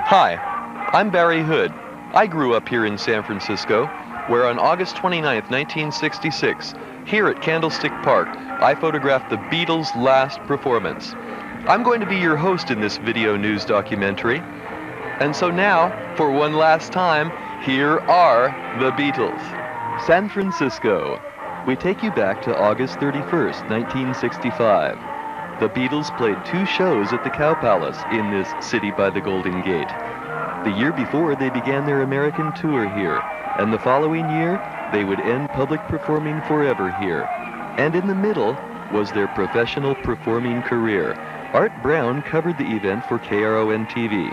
Hi, I'm Barry Hood. I grew up here in San Francisco, where on August 29, 1966, here at Candlestick Park, I photographed the Beatles' last performance. I'm going to be your host in this video news documentary. And so now, for one last time, here are the Beatles. San Francisco. We take you back to August 31st, 1965. The Beatles played 2 shows at the Cow Palace in this city by the Golden Gate. The year before, they began their American tour here, and the following year, they would end public performing forever here. And in the middle was their professional performing career. Art Brown covered the event for KRON-TV.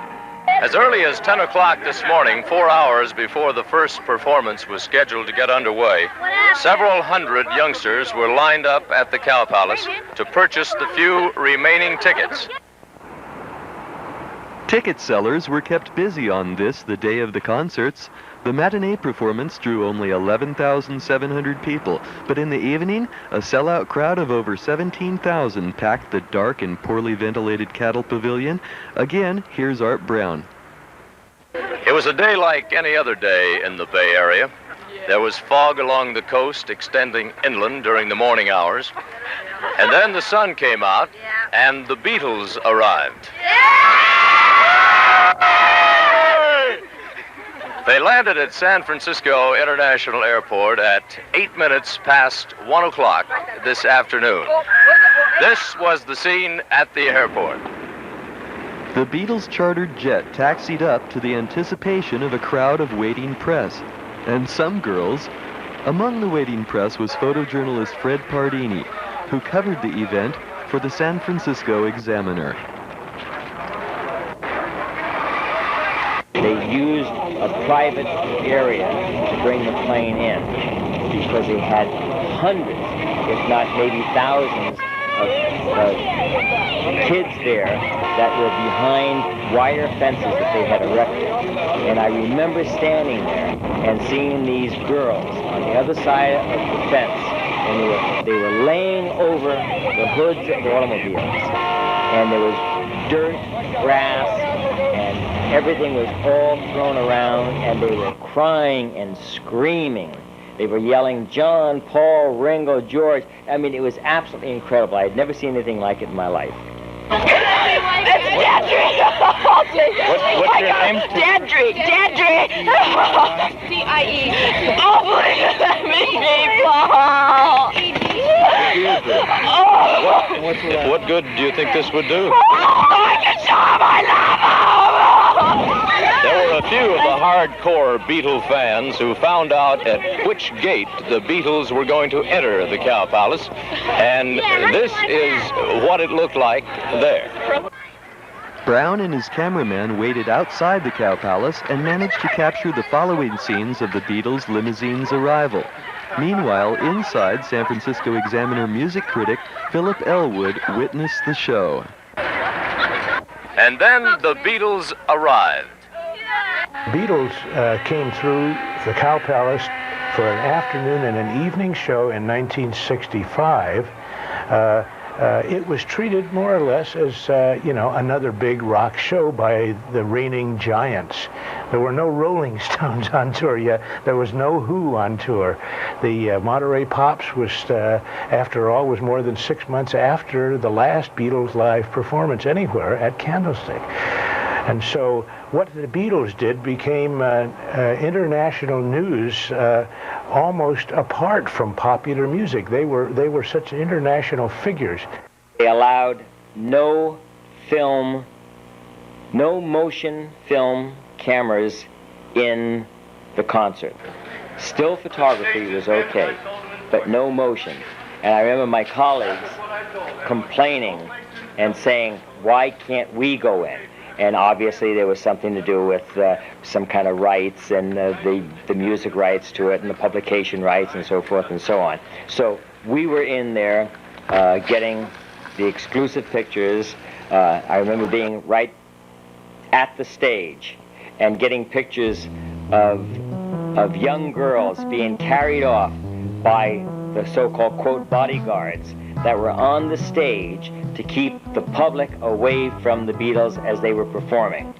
As early as 10 o'clock this morning, 4 hours before the first performance was scheduled to get underway, several hundred youngsters were lined up at the Cow Palace to purchase the few remaining tickets. Ticket sellers were kept busy on this, the day of the concerts. The matinee performance drew only 11,700 people, but in the evening, a sellout crowd of over 17,000 packed the dark and poorly ventilated Cattle Pavilion. Again, here's Art Brown. It was a day like any other day in the Bay Area. There was fog along the coast extending inland during the morning hours. And then the sun came out, and the Beatles arrived. They landed at San Francisco International Airport at 8 minutes past 1 o'clock this afternoon. This was the scene at the airport. The Beatles' chartered jet taxied up to the anticipation of a crowd of waiting press. And some girls. Among the waiting press was photojournalist Fred Pardini, who covered the event for the San Francisco Examiner. They used a private area to bring the plane in because they had hundreds, if not maybe thousands, of kids there that were behind wire fences that they had erected. And I remember standing there and seeing these girls on the other side of the fence, and they were laying over the hoods of automobiles, and there was dirt, grass, and everything was all thrown around, and they were crying and screaming. They were yelling, John, Paul, Ringo, George. I mean, it was absolutely incredible. I had never seen anything like it in my life. It's Dadry! What's your name? Dadry! D-I-E. Oh, please let me be, Paul! What good do you think this would do? I can show him I love him! There were a few of the hardcore Beatle fans who found out at which gate the Beatles were going to enter the Cow Palace, and this is what it looked like there. Brown and his cameraman waited outside the Cow Palace and managed to capture the following scenes of the Beatles' limousine's arrival. Meanwhile, inside, San Francisco Examiner music critic Philip Elwood witnessed the show. And then the Beatles arrived. Beatles came through the Cow Palace for an afternoon and an evening show in 1965. It was treated more or less as, another big rock show by the reigning giants. There were no Rolling Stones on tour yet. There was no Who on tour. The Monterey Pops was, after all, was more than 6 months after the last Beatles live performance anywhere at Candlestick. And so what the Beatles did became international news almost apart from popular music. They were such international figures. They allowed no motion film cameras in the concert. Still photography was okay, but no motion. And I remember my colleagues complaining and saying, why can't we go in? And obviously there was something to do with some kind of rights and the music rights to it and the publication rights and so forth and so on. So we were in there getting the exclusive pictures. I remember being right at the stage and getting pictures of young girls being carried off by the so-called, quote, bodyguards that were on the stage to keep the public away from the Beatles as they were performing.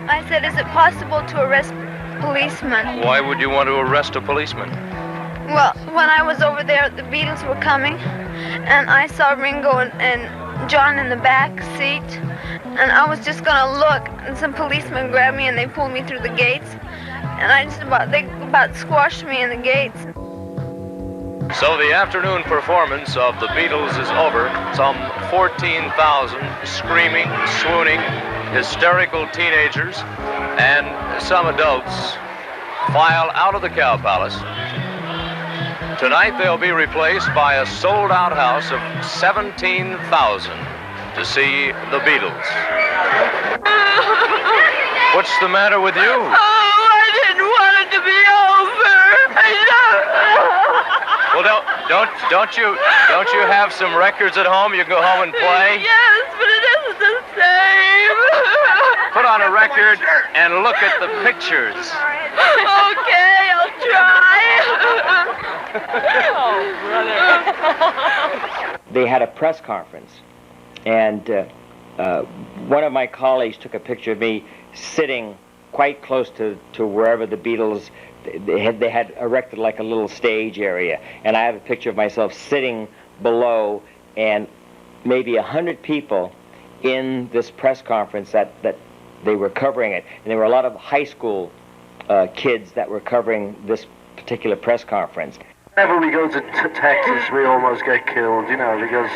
I said, is it possible to arrest policemen? Why would you want to arrest a policeman? Well, when I was over there, the Beatles were coming, and I saw Ringo and John in the back seat, and I was just gonna look, and some policemen grabbed me and they pulled me through the gates, and they about squashed me in the gates. So the afternoon performance of the Beatles is over. Some 14,000 screaming, swooning, hysterical teenagers and some adults file out of the Cow Palace. Tonight they'll be replaced by a sold-out house of 17,000 to see the Beatles. What's the matter with you? Oh, I didn't want it to be over. Well, don't you have some records at home you can go home and play? Yes, but it isn't the same. Put on a record and look at the pictures. Okay, I'll try. They had a press conference, and one of my colleagues took a picture of me sitting quite close to wherever the Beatles, they had erected like a little stage area, and I have a picture of myself sitting below, and maybe 100 people in this press conference that they were covering it, and there were a lot of high school kids that were covering this particular press conference. Whenever we go to Texas, we almost get killed, you know, because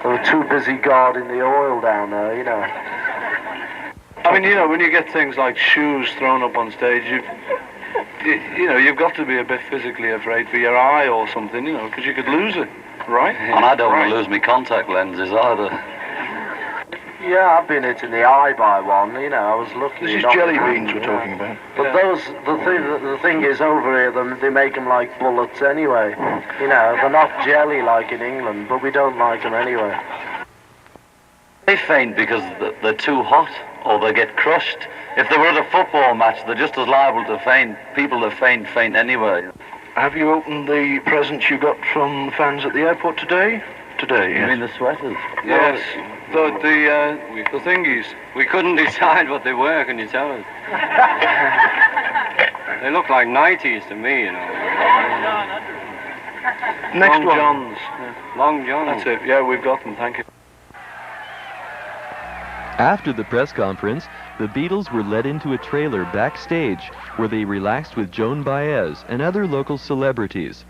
they were too busy guarding the oil down there, you know. I mean, you know, when you get things like shoes thrown up on stage, you've got to be a bit physically afraid for your eye or something, you know, because you could lose it, right? And I don't want to lose my contact lenses either. Yeah, I've been hit in the eye by one, you know, I was lucky. This is jelly beans we're talking about. But the thing is, over here, they make them like bullets anyway. You know, they're not jelly like in England, but we don't like them anyway. They faint because they're too hot, or they get crushed. If they were at a football match, they're just as liable to faint. People that faint anyway. Have you opened the presents you got from fans at the airport today? Today, yes. You mean the sweaters? Yes. The thingies. We couldn't decide what they were, can you tell us? They look like 90s to me, you know. Next Long one. Johns. Long Johns. That's it. Yeah, we've got them. Thank you. After the press conference, the Beatles were led into a trailer backstage where they relaxed with Joan Baez and other local celebrities.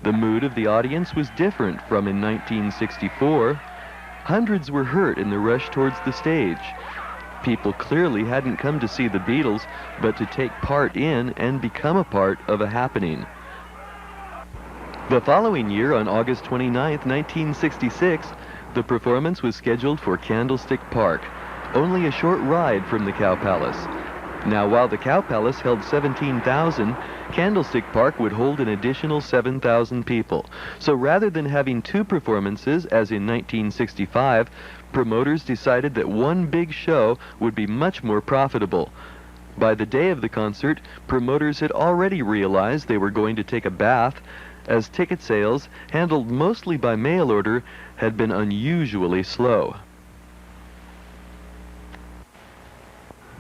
The mood of the audience was different from in 1964. Hundreds were hurt in the rush towards the stage. People clearly hadn't come to see the Beatles, but to take part in and become a part of a happening. The following year, on August 29th, 1966, the performance was scheduled for Candlestick Park, only a short ride from the Cow Palace. Now, while the Cow Palace held 17,000, Candlestick Park would hold an additional 7,000 people. So rather than having two performances, as in 1965, promoters decided that one big show would be much more profitable. By the day of the concert, promoters had already realized they were going to take a bath, as ticket sales, handled mostly by mail order, had been unusually slow.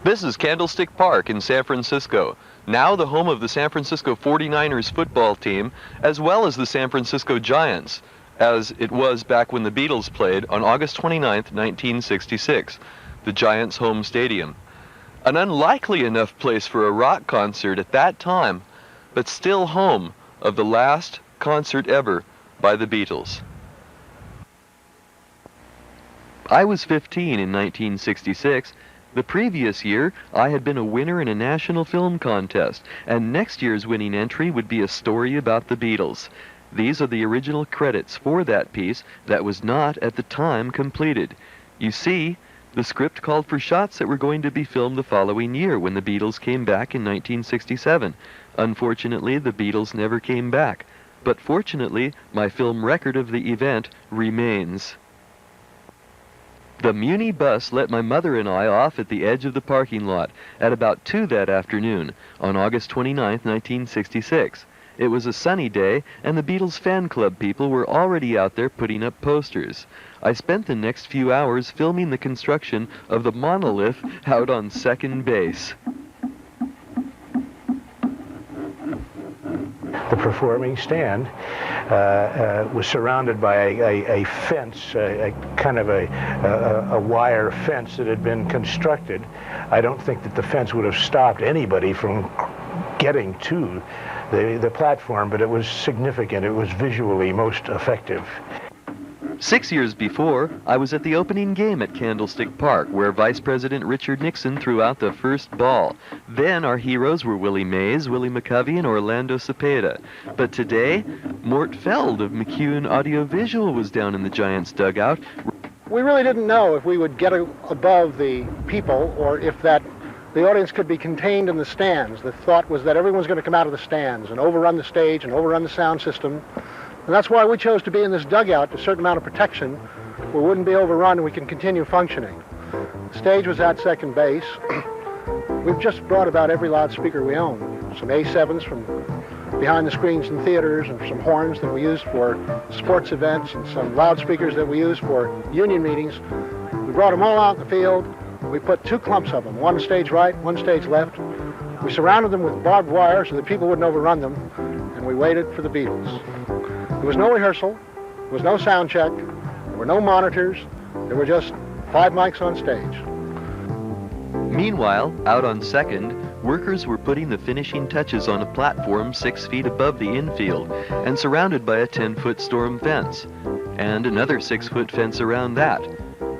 This is Candlestick Park in San Francisco, now the home of the San Francisco 49ers football team, as well as the San Francisco Giants, as it was back when the Beatles played on August 29th, 1966, the Giants' home stadium. An unlikely enough place for a rock concert at that time, but still home of the last concert ever by the Beatles. I was 15 in 1966. The previous year, I had been a winner in a national film contest, and next year's winning entry would be a story about the Beatles. These are the original credits for that piece that was not at the time completed. You see, the script called for shots that were going to be filmed the following year when the Beatles came back in 1967. Unfortunately, the Beatles never came back, but fortunately, my film record of the event remains. The Muni bus let my mother and I off at the edge of the parking lot at about 2 that afternoon on August 29, 1966. It was a sunny day, and the Beatles fan club people were already out there putting up posters. I spent the next few hours filming the construction of the monolith out on second base. The performing stand was surrounded by a fence, a kind of a wire fence that had been constructed. I don't think that the fence would have stopped anybody from getting to the platform, but it was significant. It was visually most effective. 6 years before, I was at the opening game at Candlestick Park, where Vice President Richard Nixon threw out the first ball. Then our heroes were Willie Mays, Willie McCovey, and Orlando Cepeda. But today, Mort Feld of McEwen Audiovisual was down in the Giants' dugout. We really didn't know if we would get above the people or if that the audience could be contained in the stands. The thought was that everyone was going to come out of the stands and overrun the stage and overrun the sound system. And that's why we chose to be in this dugout, a certain amount of protection. We wouldn't be overrun and we can continue functioning. The stage was at second base. We've just brought about every loudspeaker we own. Some A7s from behind the screens in theaters, and some horns that we use for sports events, and some loudspeakers that we use for union meetings. We brought them all out in the field. We put 2 clumps of them, one stage right, one stage left. We surrounded them with barbed wire so that people wouldn't overrun them, and we waited for the Beatles. There was no rehearsal, there was no sound check, there were no monitors, there were just 5 mics on stage. Meanwhile, out on second, workers were putting the finishing touches on a platform 6 feet above the infield and surrounded by a 10-foot storm fence, and another 6-foot fence around that.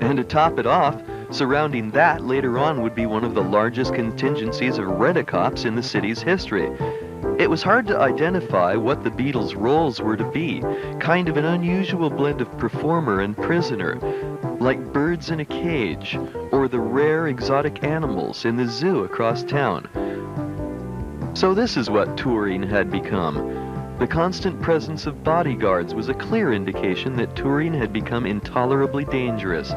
And to top it off, surrounding that later on would be one of the largest contingencies of rent-a-cops in the city's history. It was hard to identify what the Beatles' roles were to be, kind of an unusual blend of performer and prisoner, like birds in a cage, or the rare exotic animals in the zoo across town. So this is what touring had become. The constant presence of bodyguards was a clear indication that touring had become intolerably dangerous.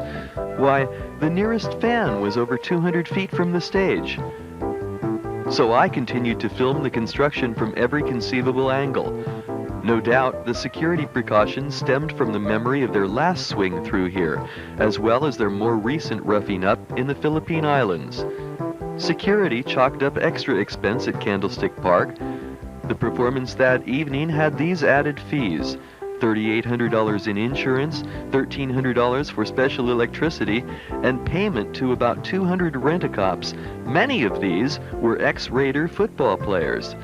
Why, the nearest fan was over 200 feet from the stage. So I continued to film the construction from every conceivable angle. No doubt, the security precautions stemmed from the memory of their last swing through here, as well as their more recent roughing up in the Philippine Islands. Security chalked up extra expense at Candlestick Park. The performance that evening had these added fees: $3,800 in insurance, $1,300 for special electricity, and payment to about 200 rent-a-cops. Many of these were ex-Raider football players.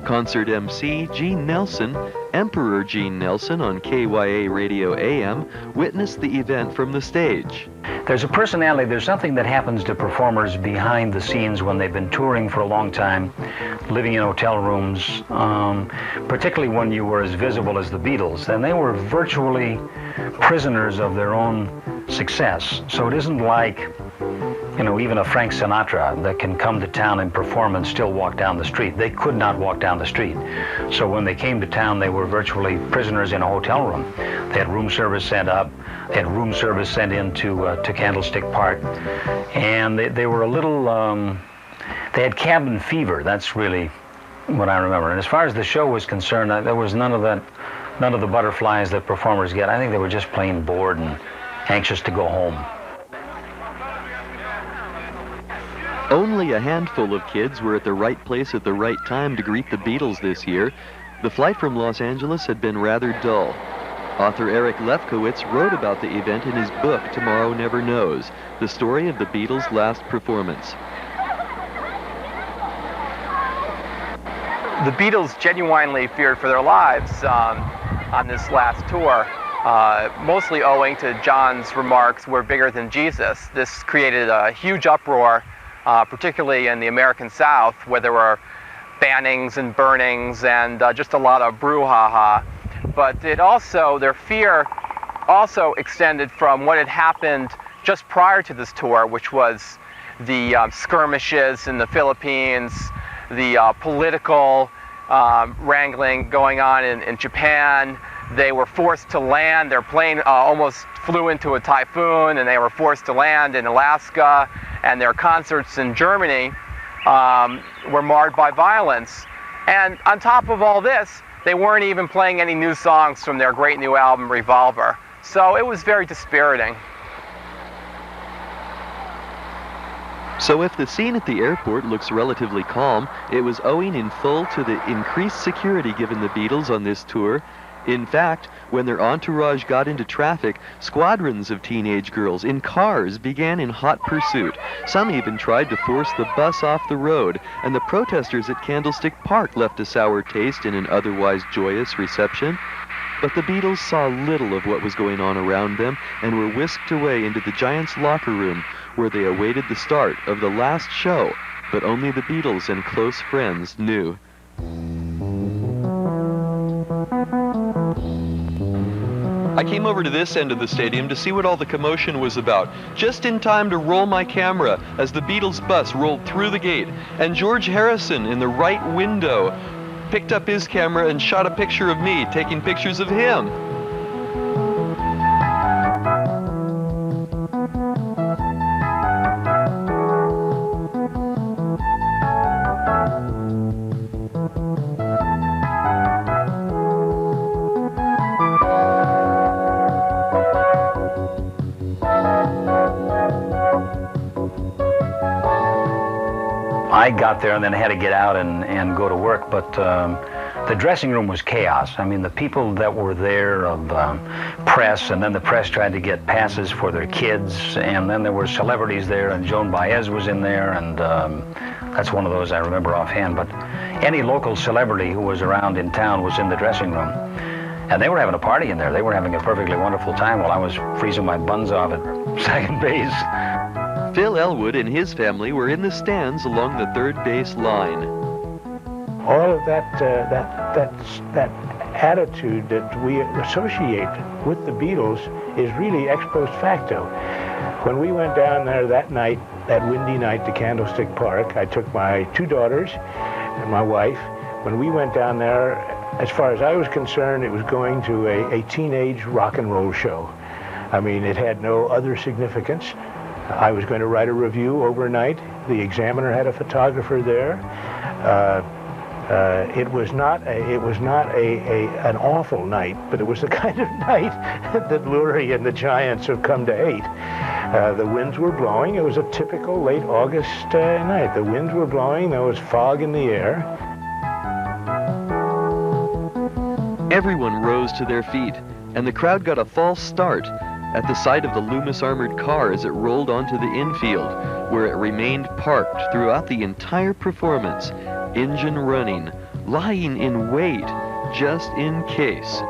Concert MC Gene Nelson, Emperor Gene Nelson on KYA Radio AM, witnessed the event from the stage. There's a personality, there's something that happens to performers behind the scenes when they've been touring for a long time, living in hotel rooms, particularly when you were as visible as the Beatles. And they were virtually prisoners of their own success. So it isn't like, you know, even a Frank Sinatra that can come to town and perform and still walk down the street. They could not walk down the street. So when they came to town, they were virtually prisoners in a hotel room. They had room service sent up. They had room service sent in to Candlestick Park. And they were a little, they had cabin fever. That's really what I remember. And as far as the show was concerned, there was none of the butterflies that performers get. I think they were just plain bored and anxious to go home. Only a handful of kids were at the right place at the right time to greet the Beatles this year. The flight from Los Angeles had been rather dull. Author Eric Lefkowitz wrote about the event in his book, Tomorrow Never Knows, the story of the Beatles' last performance. The Beatles genuinely feared for their lives on this last tour, mostly owing to John's remarks, "We're bigger than Jesus." This created a huge uproar, particularly in the American South, where there were bannings and burnings and just a lot of brouhaha. But their fear also extended from what had happened just prior to this tour, which was the skirmishes in the Philippines, the political wrangling going on in Japan. They were forced to land. Their plane almost flew into a typhoon, and they were forced to land in Alaska. And their concerts in Germany were marred by violence. And on top of all this, They weren't even playing any new songs from their great new album, Revolver. So it was very dispiriting. So if the scene at the airport looks relatively calm, it was owing in full to the increased security given the Beatles on this tour. In fact, when their entourage got into traffic, squadrons of teenage girls in cars began in hot pursuit. Some even tried to force the bus off the road, and the protesters at Candlestick Park left a sour taste in an otherwise joyous reception. But the Beatles saw little of what was going on around them and were whisked away into the Giants' locker room, where they awaited the start of the last show, but only the Beatles and close friends knew. I came over to this end of the stadium to see what all the commotion was about, just in time to roll my camera as the Beatles bus rolled through the gate, and George Harrison in the right window picked up his camera and shot a picture of me taking pictures of him. I got there and then had to get out and go to work, but the dressing room was chaos. I mean, the people that were there of press, and then the press tried to get passes for their kids, and then there were celebrities there, and Joan Baez was in there, and that's one of those I remember offhand, but any local celebrity who was around in town was in the dressing room. And they were having a party in there. They were having a perfectly wonderful time while I was freezing my buns off at second base. Phil Elwood and his family were in the stands along the third base line. All of that attitude that we associate with the Beatles is really ex post facto. When we went down there that night, that windy night to Candlestick Park, I took my two daughters and my wife. When we went down there, as far as I was concerned, it was going to a teenage rock and roll show. I mean, it had no other significance. I was going to write a review overnight. The Examiner had a photographer there. It was not an awful night, but it was the kind of night that Lurie and the Giants have come to hate. The winds were blowing. It was a typical late August night. The winds were blowing. There was fog in the air. Everyone rose to their feet, and the crowd got a false start at the sight of the Loomis armored car as it rolled onto the infield, where it remained parked throughout the entire performance, engine running, lying in wait, just in case.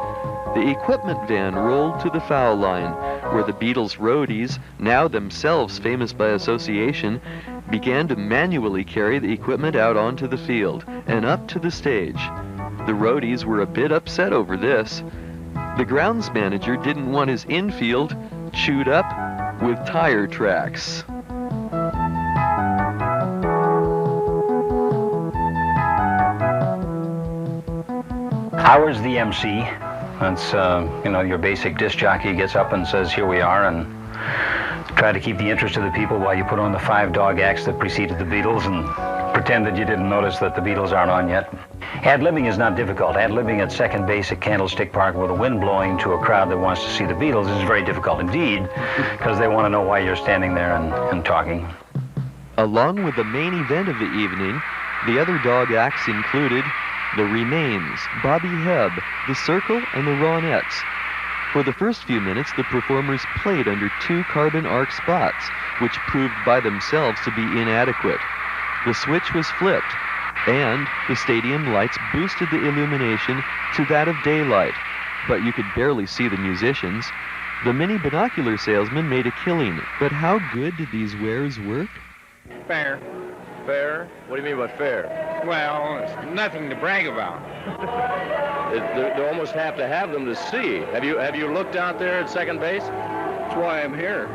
The equipment van rolled to the foul line, where the Beatles roadies, now themselves famous by association, began to manually carry the equipment out onto the field and up to the stage. The roadies were a bit upset over this. The grounds manager didn't want his infield chewed up with tire tracks. I was the MC. That's, your basic disc jockey gets up and says, here we are, and try to keep the interest of the people while you put on the 5 dog acts that preceded the Beatles and pretend that you didn't notice that the Beatles aren't on yet. Ad-libbing is not difficult. Ad-libbing at second base at Candlestick Park with the wind blowing to a crowd that wants to see the Beatles is very difficult indeed, because they want to know why you're standing there and talking. Along with the main event of the evening, the other dog acts included The Remains, Bobby Hebb, The Circle, and the Ronettes. For the first few minutes, the performers played under 2 carbon arc spots, which proved by themselves to be inadequate. The switch was flipped, and the stadium lights boosted the illumination to that of daylight, but you could barely see the musicians. The mini binocular salesman made a killing, but how good did these wares work? Fair. Fair? What do you mean by fair? Well, it's nothing to brag about. They almost have to have them to see. Have you looked out there at second base? That's why I'm here.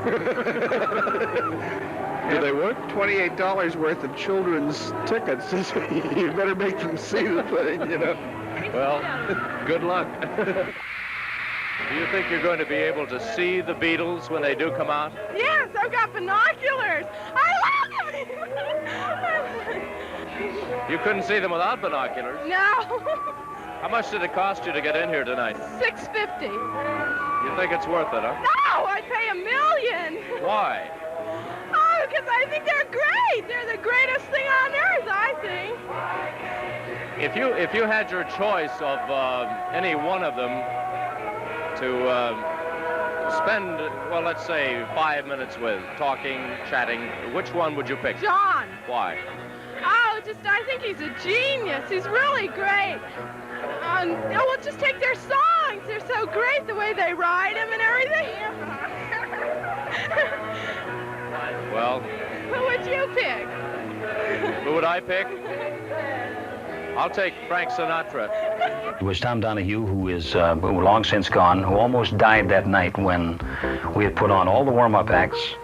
Do they work? $28 worth of children's tickets. You better make them see the thing, Well, good luck. Do you think you're going to be able to see the Beatles when they do come out? Yes, I've got binoculars. I love them. You couldn't see them without binoculars. No. How much did it cost you to get in here tonight? $650. You think it's worth it, huh? No, I'd pay $1 million. Why? Oh, because I think they're great. They're the greatest thing on earth, I think. If you had your choice of any one of them to spend, well, let's say 5 minutes with, talking, chatting, which one would you pick? John. Why? Oh, I think he's a genius. He's really great. We'll just take their songs. They're so great, the way they write them and everything. Well. Who would you pick? Who would I pick? I'll take Frank Sinatra. It was Tom Donahue, who is long since gone, who almost died that night when we had put on all the warm-up acts,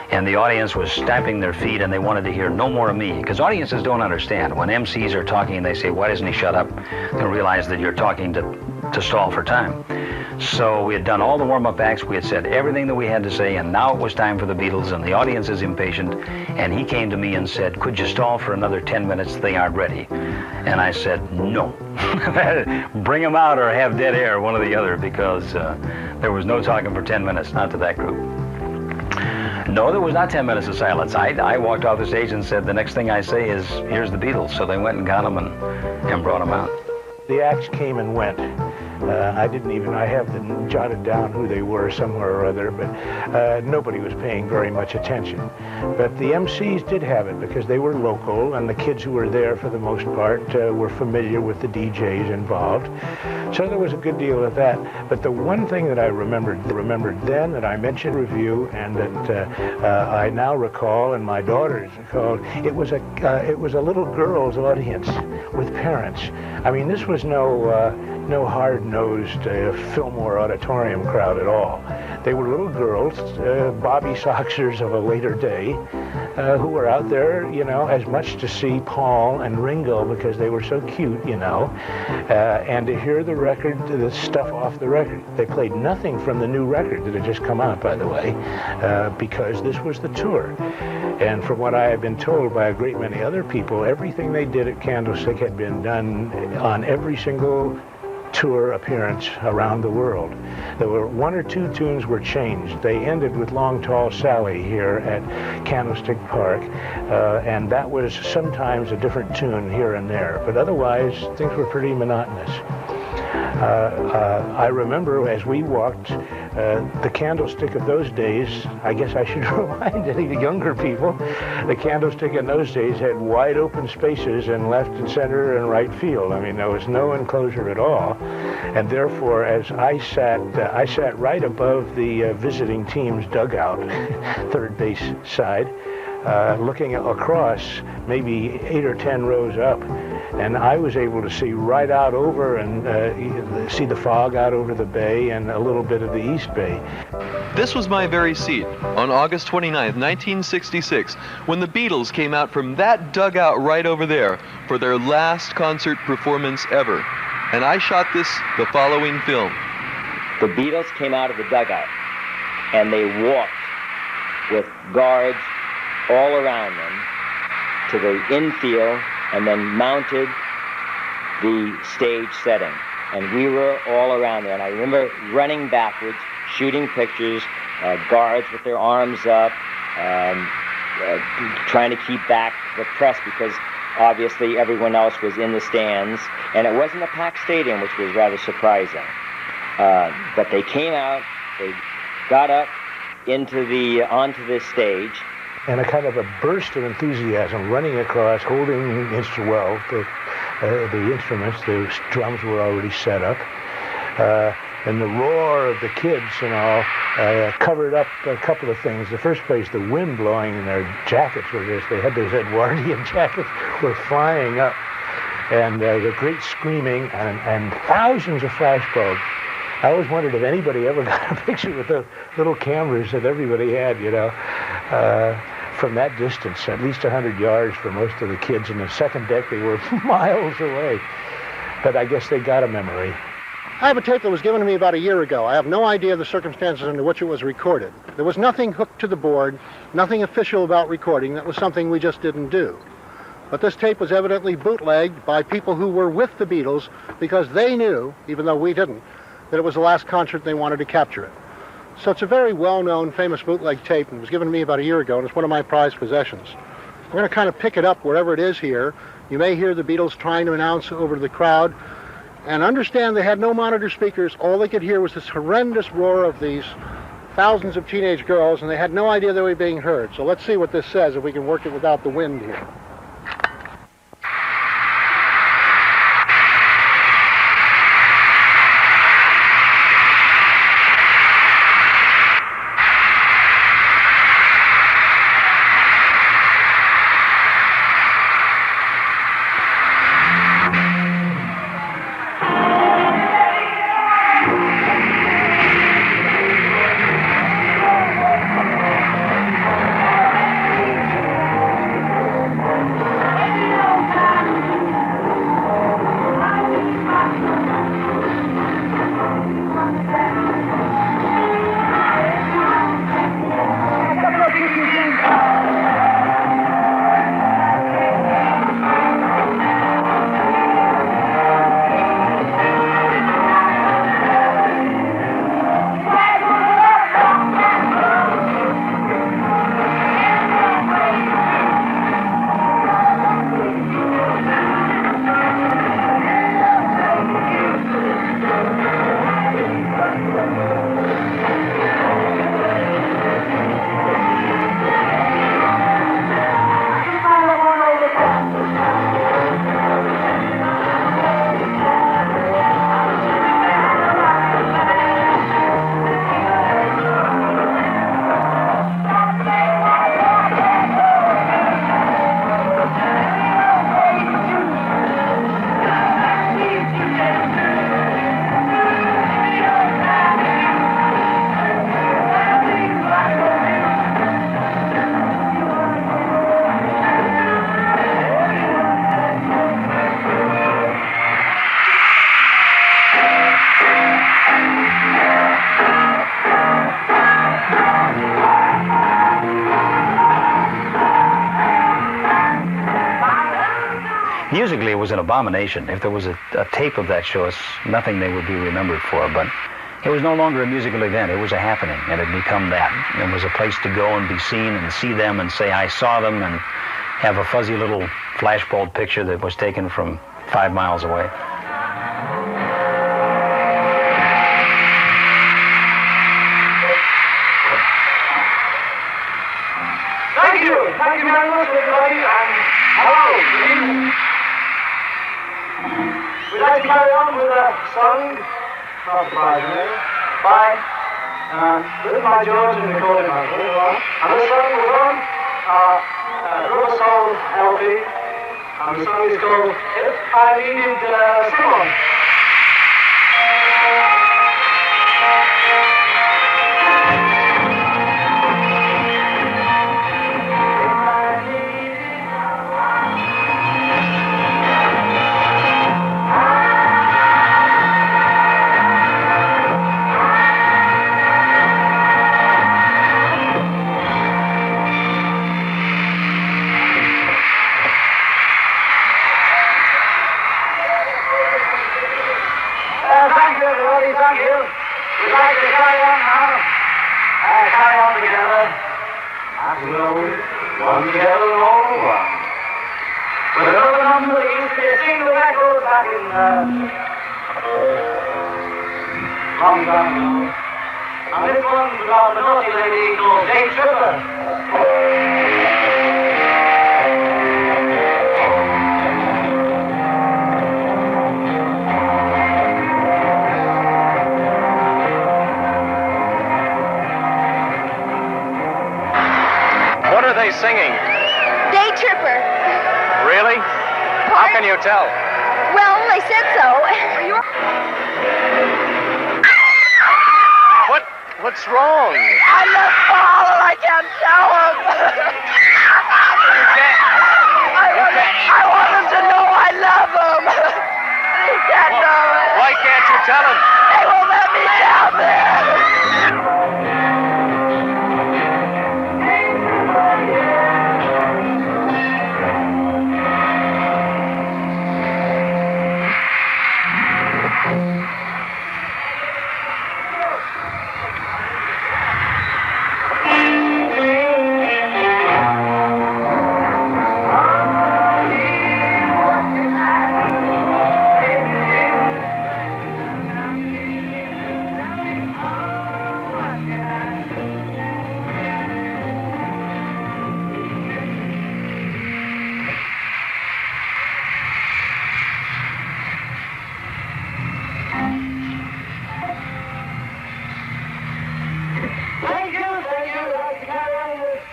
and the audience was stamping their feet, and they wanted to hear no more of me. Because audiences don't understand. When MCs are talking and they say, why doesn't he shut up? They realize that you're talking to stall for time. So we had done all the warm-up acts, we had said everything that we had to say, and now it was time for the Beatles, and the audience is impatient. And he came to me and said, could you stall for another 10 minutes? They aren't ready. And I said, no. Bring them out or have dead air, one or the other, because there was no talking for 10 minutes, not to that group. No, there was not 10 minutes of silence. I walked off the stage and said, the next thing I say is, here's the Beatles. So they went and got them and brought them out. The acts came and went. I have them jotted down who they were somewhere or other, but nobody was paying very much attention. But the MCs did have it because they were local, and the kids who were there for the most part were familiar with the DJs involved. So there was a good deal of that. But the one thing that I remembered then that I mentioned in review, and that I now recall, and my daughters recalled, it was a little girls' audience with parents. I mean, this was no hard-nosed Fillmore Auditorium crowd at all. They were little girls, Bobby Soxers of a later day, who were out there, you know, as much to see Paul and Ringo because they were so cute, you know, and to hear the record, the stuff off the record. They played nothing from the new record that had just come out, by the way, because this was the tour. And from what I have been told by a great many other people, everything they did at Candlestick had been done on every single tour appearance around the world. There were one or two tunes were changed. They ended with Long Tall Sally here at Candlestick Park, and that was sometimes a different tune here and there, but otherwise things were pretty monotonous. I remember as we walked the Candlestick of those days, I guess I should remind any of the younger people, the Candlestick in those days had wide open spaces in left and center and right field. I mean, there was no enclosure at all. And therefore, as I sat right above the visiting team's dugout, third base side, looking across maybe 8 or 10 rows up. And I was able to see right out over and see the fog out over the bay and a little bit of the East Bay. This was my very seat on August 29th, 1966, when the Beatles came out from that dugout right over there for their last concert performance ever. And I shot the following film. The Beatles came out of the dugout, and they walked with guards all around them to the infield and then mounted the stage setting. And we were all around there. And I remember running backwards, shooting pictures, guards with their arms up, trying to keep back the press because obviously everyone else was in the stands. And it wasn't a packed stadium, which was rather surprising. But they came out, they got up onto the stage. And a kind of a burst of enthusiasm running across, holding the instruments, the drums were already set up. And the roar of the kids and all covered up a couple of things. The first place, the wind blowing in their jackets they had those Edwardian jackets, were flying up. And the great screaming and thousands of flashbulbs. I always wondered if anybody ever got a picture with the little cameras that everybody had, you know, from that distance, at least 100 yards for most of the kids. In the second deck, they were miles away. But I guess they got a memory. I have a tape that was given to me about a year ago. I have no idea of the circumstances under which it was recorded. There was nothing hooked to the board, nothing official about recording. That was something we just didn't do. But this tape was evidently bootlegged by people who were with the Beatles because they knew, even though we didn't, that it was the last concert and they wanted to capture it. So it's a very well-known, famous bootleg tape, and it was given to me about a year ago, and it's one of my prized possessions. We're going to kind of pick it up wherever it is here. You may hear the Beatles trying to announce over to the crowd, and understand they had no monitor speakers. All they could hear was this horrendous roar of these thousands of teenage girls, and they had no idea they were being heard. So let's see what this says, if we can work it without the wind here. Musically, it was an abomination. If there was a tape of that show, it's nothing they would be remembered for. But it was no longer a musical event. It was a happening, and it had become that. It was a place to go and be seen and see them and say, I saw them, and have a fuzzy little flashbulb picture that was taken from 5 miles away. Thank you. Thank you very much, everybody, and hello. Good evening. We'd like to carry on with a song, not surprisingly, written by George and recorded by me. And this song was on our Rubber Soul LP, and the song is called If I Needed Someone. Thank you. We'd like to carry on now. Carry on together. As we always one together all one. But another number used to be a single record back in long time ago. And this one's about the naughty lady called Day Tripper. What are they singing? Day Tripper. Really? How can you tell? Well, they said so. What's wrong? I love Paul and I can't tell him. I want him to know I love him. He can't know it. Why can't you tell him? They won't let me down there.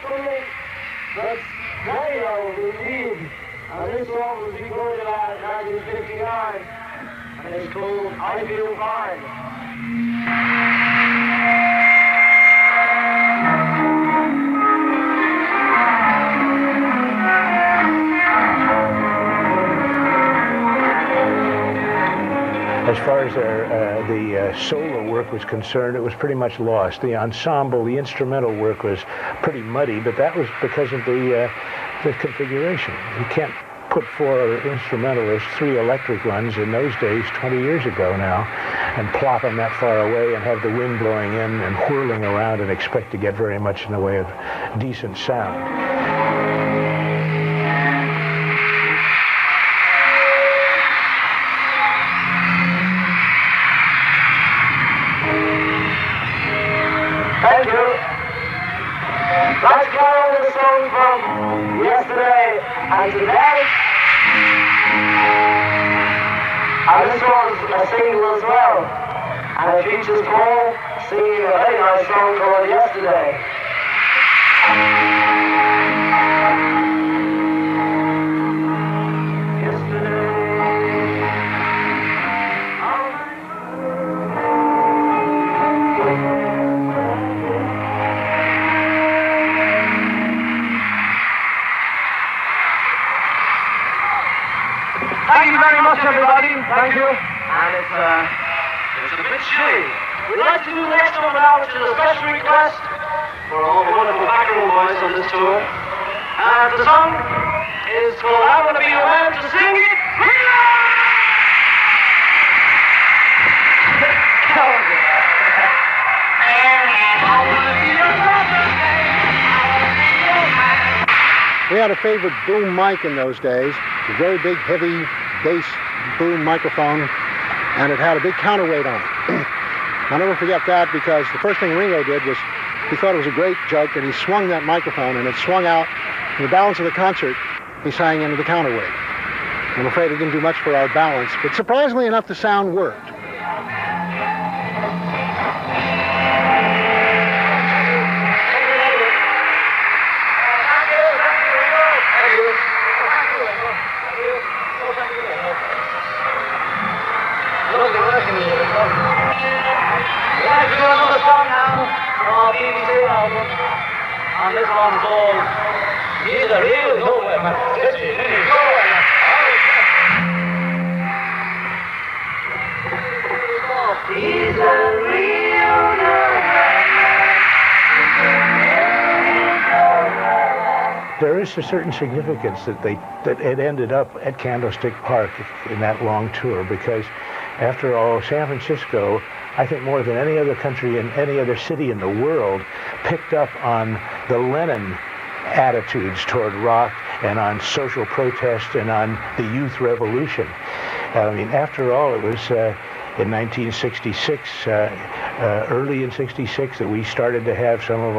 instrument that's radio indeed. And this song was recorded in 1959, and it's called I Feel Fine. As far as the solo work was concerned, it was pretty much lost. The ensemble, the instrumental work was pretty muddy, but that was because of the configuration. You can't put 4 instrumentalists, 3 electric ones in those days, 20 years ago now, and plop them that far away and have the wind blowing in and whirling around and expect to get very much in the way of decent sound. Thank you. Let's carry on the song from yesterday and today. And this one's a single as well. And it features Paul singing a very nice song called Yesterday. Thank you very much, everybody. Thank you. And it's a bit chilly. We'd like to do the next one now, which is a special request for all the wonderful backroom boys on this tour. And the song is called I Want to Be Your Man to Sing It. We had a favorite boom mic in those days, a very big, heavy bass boom microphone, and it had a big counterweight on it. I'll never forget that because the first thing Ringo did was he thought it was a great joke, and he swung that microphone, and it swung out. In the balance of the concert, he sang into the counterweight. I'm afraid it didn't do much for our balance, but surprisingly enough, the sound worked. We're going to do another song now from our BBC album, and this one's called He's a Real Nowhere Man. He's a real nowhere man. There is a certain significance that it ended up at Candlestick Park in that long tour, because after all, San Francisco, I think more than any other country and any other city in the world, picked up on the Lennon attitudes toward rock and on social protest and on the youth revolution. I mean, after all, it was in 1966, early in 66, that we started to have some of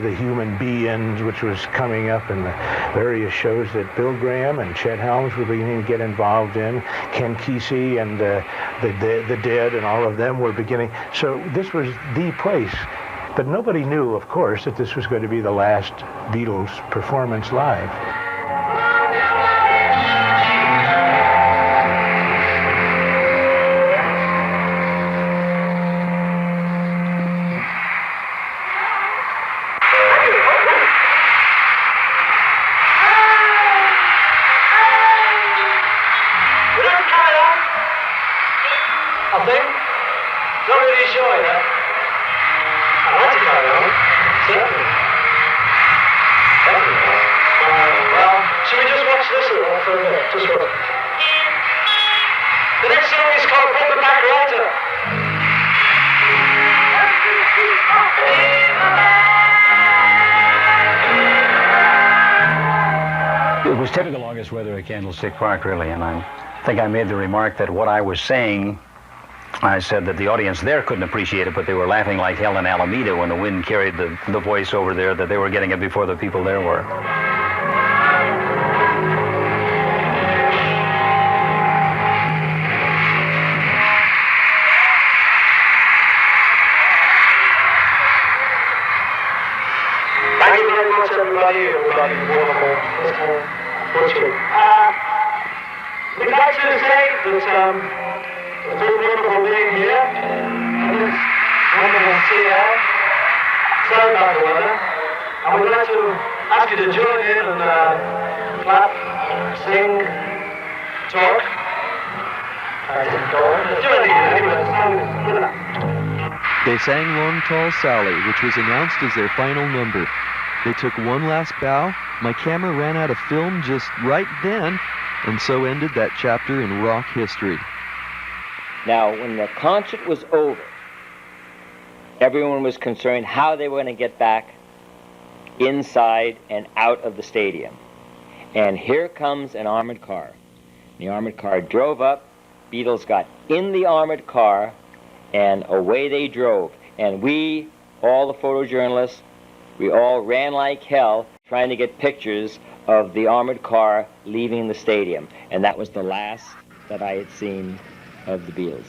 the human be-ins, which was coming up in the various shows that Bill Graham and Chet Helms were beginning to get involved in. Ken Kesey and the Dead and all of them were beginning. So this was the place. But nobody knew, of course, that this was going to be the last Beatles performance live. I think. Not really sure yet. I'd like to carry on. Certainly. Definitely. Well, should we just watch this a little for a minute? Just for a minute. The next song is called Paperback Writer. It was typical August weather at Candlestick Park, really, and I think I made the remark that what I was saying, I said that the audience there couldn't appreciate it, but they were laughing like hell in Alameda when the wind carried the voice over there, that they were getting it before the people there were. Thank you very much, everybody. Everybody wonderful. Butcher. We'd like to say that it's been wonderful being here. And it's wonderful to see you. Sorry about the weather. And we'd like to ask you to join in and clap, sing, talk. They sang Long Tall Sally, which was announced as their final number. They took one last bow. My camera ran out of film just right then, and so ended that chapter in rock history. Now, when the concert was over, everyone was concerned how they were going to get back inside and out of the stadium. And here comes an armored car. The armored car drove up. Beatles got in the armored car, and away they drove. And we, all the photojournalists, we all ran like hell trying to get pictures of the armored car leaving the stadium. And that was the last that I had seen of the Beatles.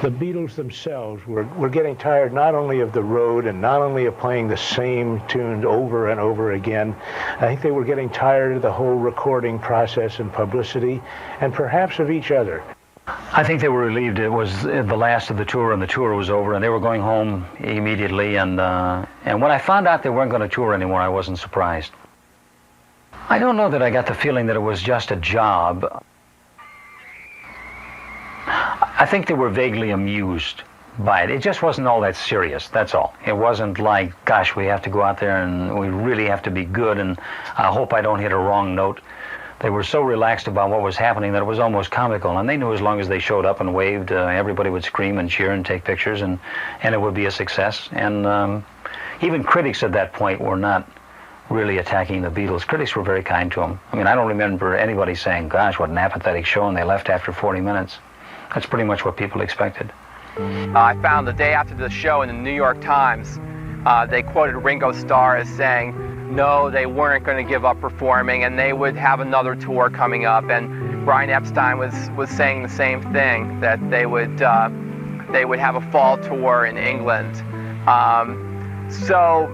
The Beatles themselves were getting tired not only of the road and not only of playing the same tunes over and over again. I think they were getting tired of the whole recording process and publicity, and perhaps of each other. I think they were relieved it was the last of the tour and the tour was over, and they were going home immediately. And when I found out they weren't going to tour anymore, I wasn't surprised. I don't know that I got the feeling that it was just a job. I think they were vaguely amused by it. It just wasn't all that serious, that's all. It wasn't like, gosh, we have to go out there and we really have to be good, and I hope I don't hit a wrong note. They were so relaxed about what was happening that it was almost comical, and they knew as long as they showed up and waved, everybody would scream and cheer and take pictures, and it would be a success. And even critics at that point were not really attacking the Beatles. Critics were very kind to them. I mean, I don't remember anybody saying, gosh, what an apathetic show, and they left after 40 minutes. That's pretty much what people expected. I found the day after the show in the New York Times, they quoted Ringo Starr as saying, no, they weren't going to give up performing, and they would have another tour coming up. And Brian Epstein was saying the same thing, that they would have a fall tour in England. So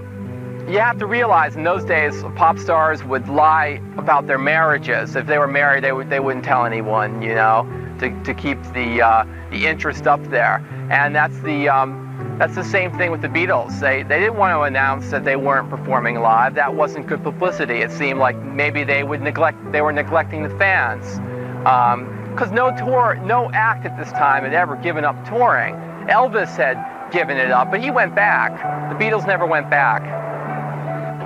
you have to realize in those days, pop stars would lie about their marriages. If they were married, they wouldn't tell anyone, you know, to keep the interest up there. And that's the same thing with the Beatles. They didn't want to announce that they weren't performing live. That wasn't good publicity. It seemed like maybe they were neglecting the fans. Because no act at this time had ever given up touring. Elvis had given it up, but he went back. The Beatles never went back.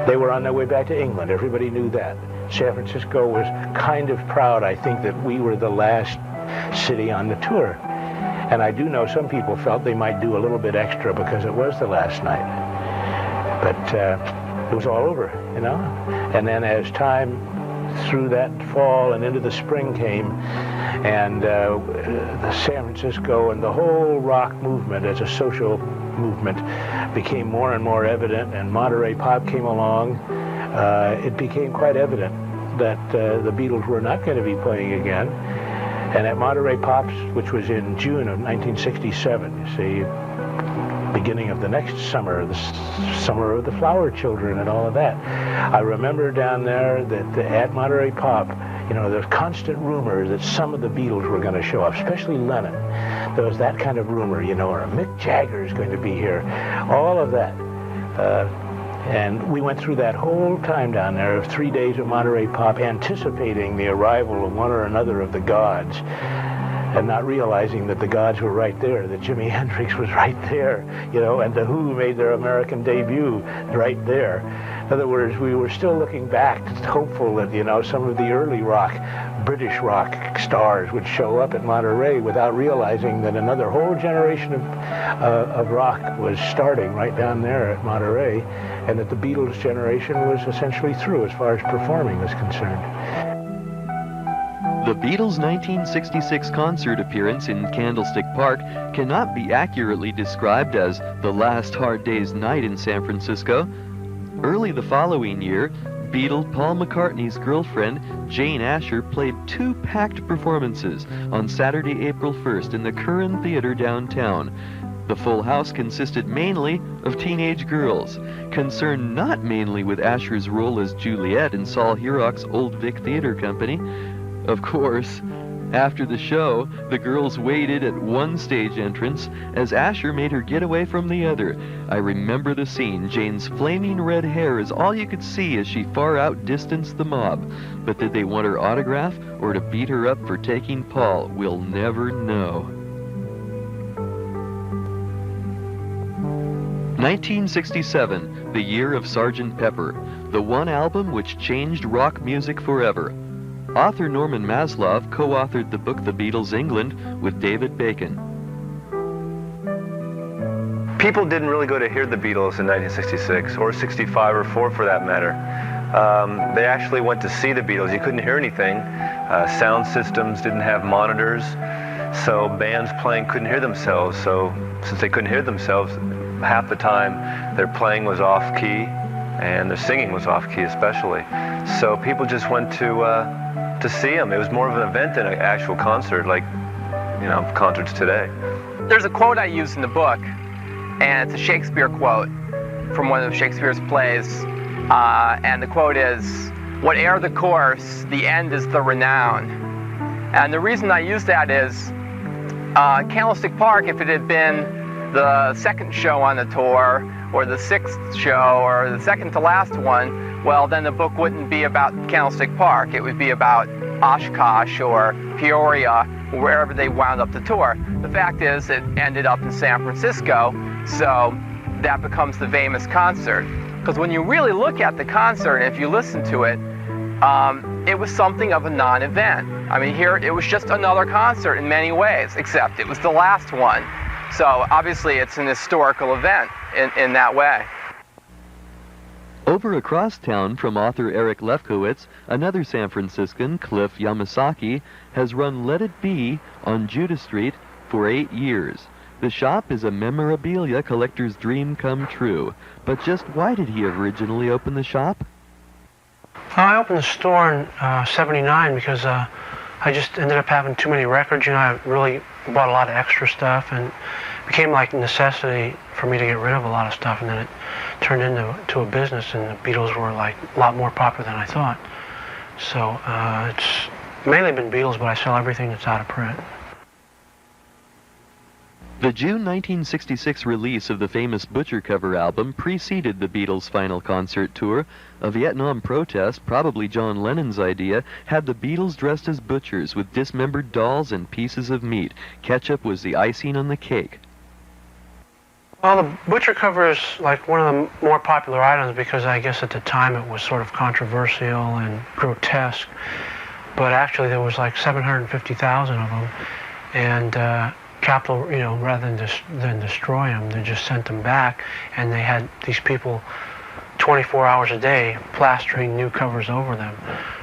They were on their way back to England. Everybody knew that. San Francisco was kind of proud, I think, that we were the last city on the tour. And I do know some people felt they might do a little bit extra because it was the last night. But it was all over, you know? And then as time through that fall and into the spring came, and the San Francisco and the whole rock movement as a social movement became more and more evident, and Monterey Pop came along, it became quite evident that the Beatles were not going to be playing again. And at Monterey Pops, which was in June of 1967, you see, beginning of the next summer, the summer of the Flower Children and all of that, I remember down there that at Monterey Pop, you know, there was constant rumors that some of the Beatles were going to show up, especially Lennon. There was that kind of rumor, you know, or Mick Jagger is going to be here, all of that. And we went through that whole time down there of 3 days of Monterey Pop, anticipating the arrival of one or another of the gods, and not realizing that the gods were right there, that Jimi Hendrix was right there, you know, and the Who made their American debut right there. In other words, we were still looking back, hopeful that, you know, some of the early rock, British rock stars would show up at Monterey, without realizing that another whole generation of rock was starting right down there at Monterey, and that the Beatles generation was essentially through as far as performing was concerned. The Beatles' 1966 concert appearance in Candlestick Park cannot be accurately described as the last hard day's night in San Francisco. Early the following year, Beatle Paul McCartney's girlfriend, Jane Asher, played 2 packed performances on Saturday, April 1st in the Curran Theater downtown. The full house consisted mainly of teenage girls, concerned not mainly with Asher's role as Juliet in Saul Herock's Old Vic Theater Company. Of course, after the show, the girls waited at one stage entrance as Asher made her get away from the other. I remember the scene. Jane's flaming red hair is all you could see as she far outdistanced the mob. But did they want her autograph or to beat her up for taking Paul? We'll never know. 1967, the year of Sgt. Pepper, the one album which changed rock music forever. Author Norman Maslov co-authored the book The Beatles England with David Bacon. People didn't really go to hear the Beatles in 1966, or 65 or 4 for that matter. They actually went to see the Beatles. You couldn't hear anything. Sound systems didn't have monitors, so bands playing couldn't hear themselves. So since they couldn't hear themselves, half the time their playing was off key, and their singing was off key especially. So people just went to see them. It was more of an event than an actual concert, like, you know, concerts today. There's a quote I use in the book, and it's a Shakespeare quote from one of Shakespeare's plays. And the quote is, "Whate'er the course, the end is the renown." And the reason I use that is, Candlestick Park, if it had been the second show on the tour, or the 6th show, or the second to last one, well, then the book wouldn't be about Candlestick Park. It would be about Oshkosh or Peoria, or wherever they wound up the tour. The fact is, it ended up in San Francisco, so that becomes the famous concert. Because when you really look at the concert, if you listen to it, it was something of a non-event. I mean, here it was just another concert in many ways, except it was the last one. So obviously it's an historical event in that way. Over across town from author Eric Lefkowitz, another San Franciscan, Cliff Yamasaki, has run Let It Be on Judah Street for 8 years. The shop is a memorabilia collector's dream come true. But just why did he originally open the shop? I opened the store in '79 because I just ended up having too many records. You know, I really bought a lot of extra stuff, and it became like a necessity for me to get rid of a lot of stuff, and then it turned into a business, and the Beatles were like a lot more popular than I thought. So it's mainly been Beatles, but I sell everything that's out of print. The June 1966 release of the famous Butcher cover album preceded the Beatles' final concert tour. A Vietnam protest, probably John Lennon's idea, had the Beatles dressed as butchers with dismembered dolls and pieces of meat. Ketchup was the icing on the cake. Well, the Butcher cover is like one of the more popular items because I guess at the time it was sort of controversial and grotesque. But actually there was like 750,000 of them. And Capitol, you know, rather than destroy them, they just sent them back, and they had these people 24 hours a day plastering new covers over them.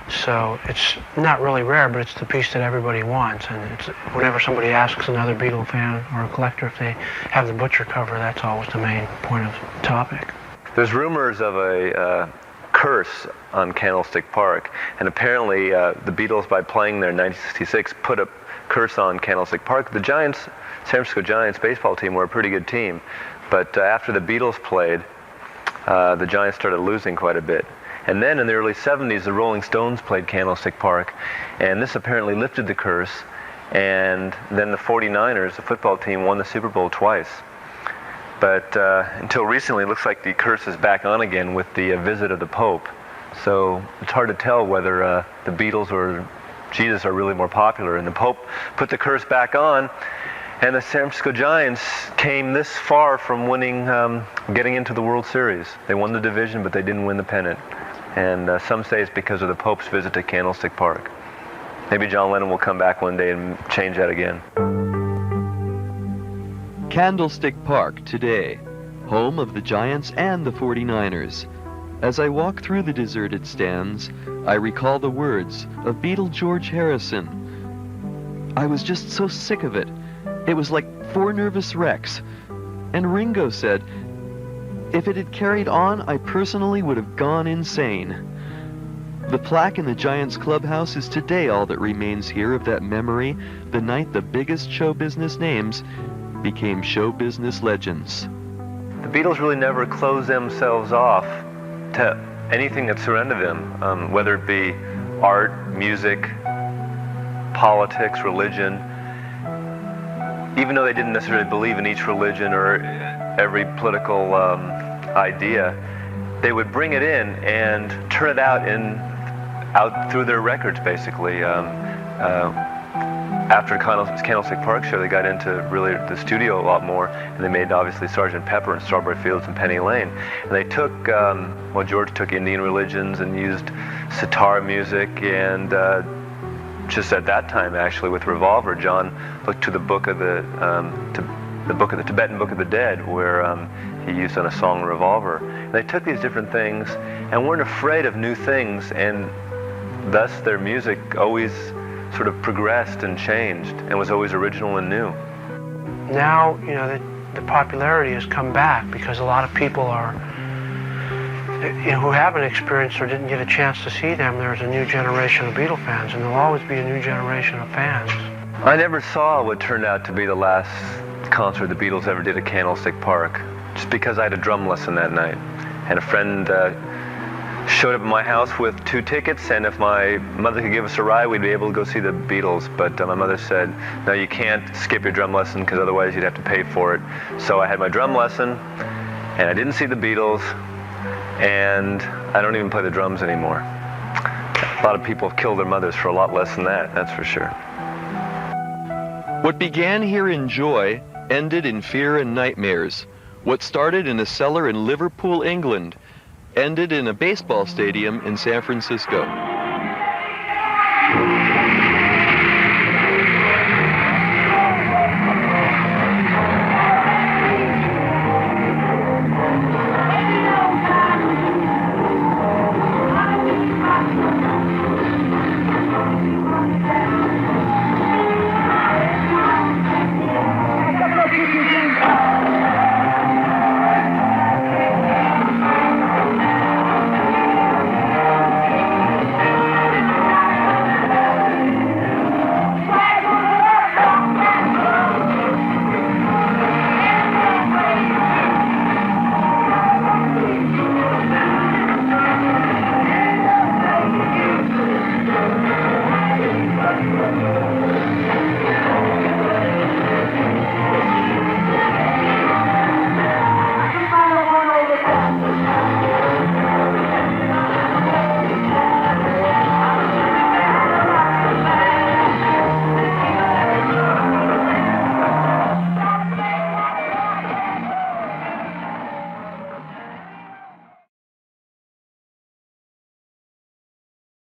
So it's not really rare, but it's the piece that everybody wants. And it's, whenever somebody asks another Beatle fan or a collector if they have the Butcher cover, that's always the main point of topic. There's rumors of a curse on Candlestick Park, and apparently the Beatles, by playing there in 1966, put a curse on Candlestick Park. The Giants, San Francisco Giants baseball team, were a pretty good team, but after the Beatles played, the Giants started losing quite a bit. And then in the early 70s, the Rolling Stones played Candlestick Park, and this apparently lifted the curse, and then the 49ers, the football team, won the Super Bowl twice. But until recently, it looks like the curse is back on again with the visit of the Pope. So it's hard to tell whether the Beatles or Jesus are really more popular. And the Pope put the curse back on, and the San Francisco Giants came this far from winning, getting into the World Series. They won the division, but they didn't win the pennant. And some say it's because of the Pope's visit to Candlestick Park. Maybe John Lennon will come back one day and change that again. Candlestick Park today, home of the Giants and the 49ers. As I walk through the deserted stands, I recall the words of Beatle George Harrison. I was just so sick of it. It was like 4 nervous wrecks. And Ringo said, if it had carried on, I personally would have gone insane. The plaque in the Giants clubhouse is today all that remains here of that memory, the night the biggest show business names became show business legends. The Beatles really never closed themselves off to anything that surrounded them, whether it be art, music, politics, religion. Even though they didn't necessarily believe in each religion or every political idea, they would bring it in and turn it out through their records, basically. After the Candlestick Park show, they got into really the studio a lot more, and they made obviously Sgt. Pepper and Strawberry Fields and Penny Lane. And they took, George took Indian religions and used sitar music, and just at that time, actually, with Revolver, John looked to the book of the Tibetan Book of the Dead, where he used on a song Revolver. And they took these different things and weren't afraid of new things, and thus their music always sort of progressed and changed and was always original and new. Now, you know, the popularity has come back because a lot of people are, you know, who haven't experienced or didn't get a chance to see them. There's a new generation of Beatle fans, and there'll always be a new generation of fans. I never saw what turned out to be the last concert the Beatles ever did at Candlestick Park, just because I had a drum lesson that night. And a friend showed up at my house with 2 tickets, and if my mother could give us a ride, we'd be able to go see the Beatles. But my mother said, no, you can't skip your drum lesson because otherwise you'd have to pay for it. So I had my drum lesson, and I didn't see the Beatles, and I don't even play the drums anymore. A lot of people have killed their mothers for a lot less than that, that's for sure. What began here in joy ended in fear and nightmares. What started in a cellar in Liverpool, England, ended in a baseball stadium in San Francisco.